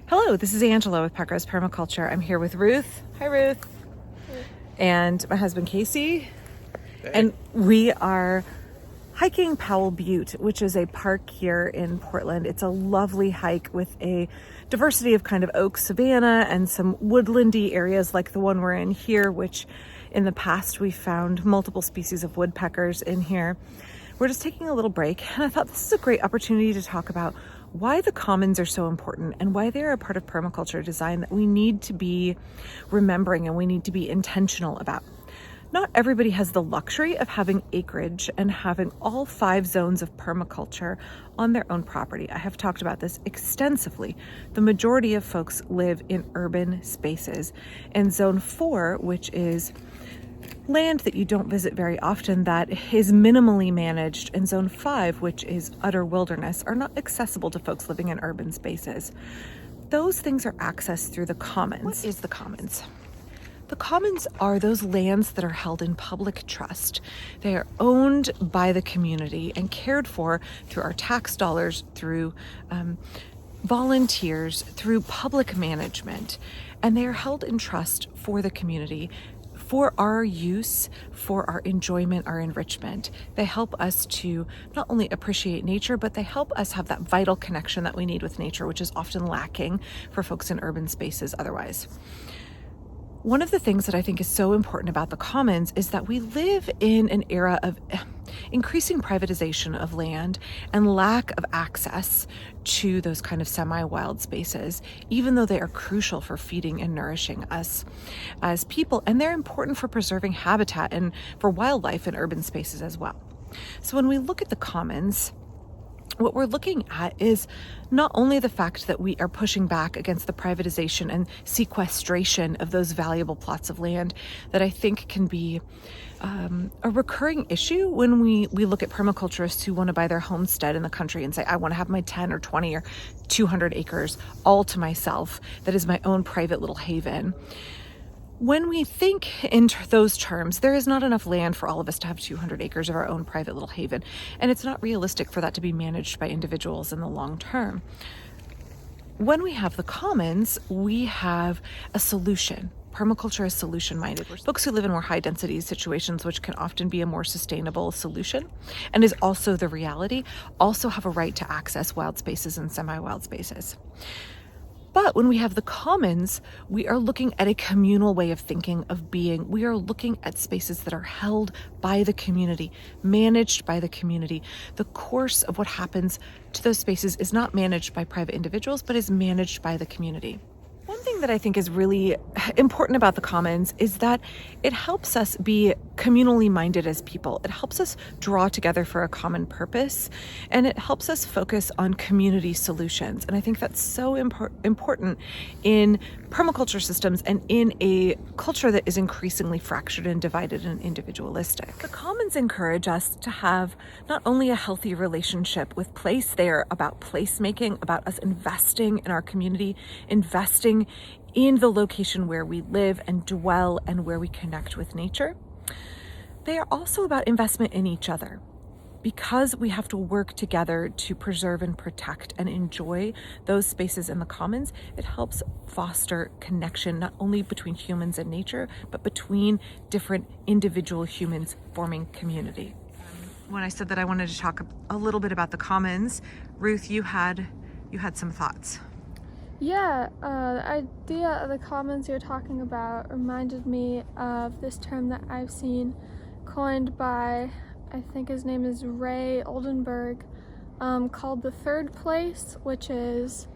Hello, this is Angela with Parker's Permaculture. I'm here with Ruth. Hi, Ruth. Hey. And my husband, Casey. Hey. And we are hiking Powell Butte, which is a park here in Portland. It's a lovely hike with a diversity of kind of oak savanna and some woodlandy areas like the one we're in here, which in the past we found multiple species of woodpeckers in here. We're just taking a little break, and I thought this is a great opportunity to talk about why the commons are so important and why they're a part of permaculture design that we need to be remembering and we need to be intentional about. Not everybody has the luxury of having acreage and having all 5 zones of permaculture on their own property. I have talked about this extensively. The majority of folks live in urban spaces. And Zone 4, which is land that you don't visit very often that is minimally managed, and Zone 5, which is utter wilderness, are not accessible to folks living in urban spaces. Those things are accessed through the commons. What is the commons? The commons are those lands that are held in public trust. They are owned by the community and cared for through our tax dollars, through volunteers, through public management, and they are held in trust for the community, for our use, for our enjoyment, our enrichment. They help us to not only appreciate nature, but they help us have that vital connection that we need with nature, which is often lacking for folks in urban spaces otherwise. One of the things that I think is so important about the commons is that we live in an era of increasing privatization of land and lack of access to those kind of semi-wild spaces, even though they are crucial for feeding and nourishing us as people, and they're important for preserving habitat and for wildlife in urban spaces as well. So when we look at the commons, what we're looking at is not only the fact that we are pushing back against the privatization and sequestration of those valuable plots of land that I think can be a recurring issue when we look at permaculturists who want to buy their homestead in the country and say, I want to have my 10 or 20 or 200 acres all to myself. That is my own private little haven. When we think in those terms, there is not enough land for all of us to have 200 acres of our own private little haven, and it's not realistic for that to be managed by individuals in the long term. When we have the commons, we have a solution. Permaculture is solution-minded. Folks who live in more high-density situations, which can often be a more sustainable solution, and is also the reality, also have a right to access wild spaces and semi-wild spaces. But when we have the commons, we are looking at a communal way of thinking, of being. We are looking at spaces that are held by the community, managed by the community. The course of what happens to those spaces is not managed by private individuals, but is managed by the community. One thing that I think is really important about the commons is that it helps us be communally minded as people. It helps us draw together for a common purpose, and it helps us focus on community solutions. And I think that's so important in permaculture systems and in a culture that is increasingly fractured and divided and individualistic. The commons encourage us to have not only a healthy relationship with place, they are about placemaking, about us investing in our community, investing in the location where we live and dwell and where we connect with nature. They are also about investment in each other. Because we have to work together to preserve and protect and enjoy those spaces in the commons, it helps foster connection not only between humans and nature, but between different individual humans forming community. When I said that I wanted to talk a little bit about the commons, Ruth, you had some thoughts. Yeah, the idea of the commons you're talking about reminded me of this term that I've seen coined by, I think his name is Ray Oldenburg, called the third place, which is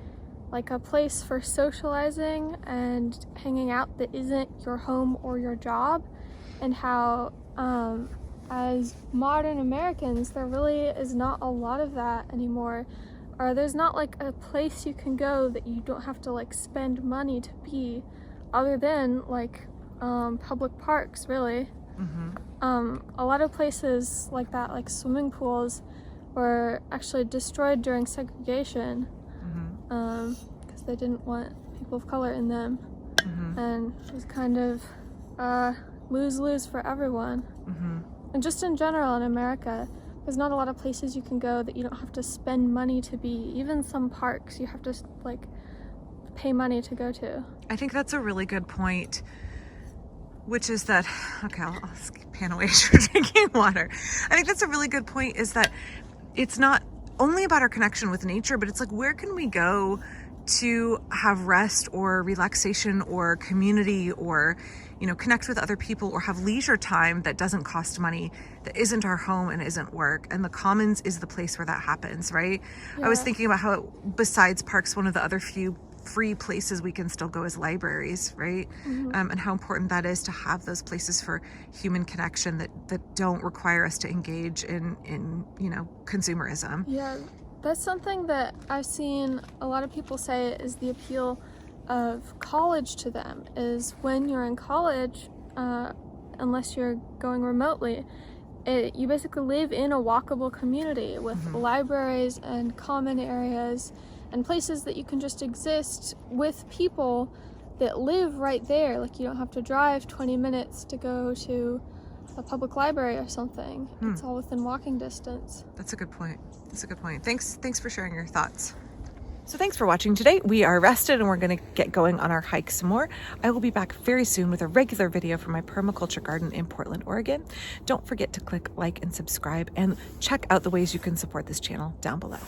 like a place for socializing and hanging out that isn't your home or your job, and how as modern Americans there really is not a lot of that anymore. Or there's not like a place you can go that you don't have to like spend money to be, other than like public parks, really. Mm-hmm. A lot of places like that, like swimming pools, were actually destroyed during segregation, because they didn't want people of color in them. Mm-hmm. And it was kind of lose-lose for everyone. Mm-hmm. And just in general in America, there's not a lot of places you can go that you don't have to spend money to be. Even some parks, you have to like pay money to go to. I think that's a really good point, which is that, okay, I'll pan away as you're drinking water. I think that's a really good point, is that it's not only about our connection with nature, but it's like, where can we go to have rest or relaxation or community, or, you know, connect with other people, or have leisure time that doesn't cost money, that isn't our home and isn't work. And the commons is the place where that happens, right? Yeah. I was thinking about how, besides parks, one of the other few free places we can still go is libraries, right? And how important that is to have those places for human connection that don't require us to engage in you know, consumerism. Yeah, that's something that I've seen a lot of people say is the appeal of college to them, is when you're in college, unless you're going remotely, you basically live in a walkable community with libraries and common areas and places that you can just exist with people that live right there. Like, you don't have to drive 20 minutes to go to a public library or something. It's all within walking distance. That's a good point. That's a good point. Thanks for sharing your thoughts. So thanks for watching today. We are rested and we're going to get going on our hike some more. I will be back very soon with a regular video from my permaculture garden in Portland, Oregon. Don't forget to click like and subscribe, and check out the ways you can support this channel down below.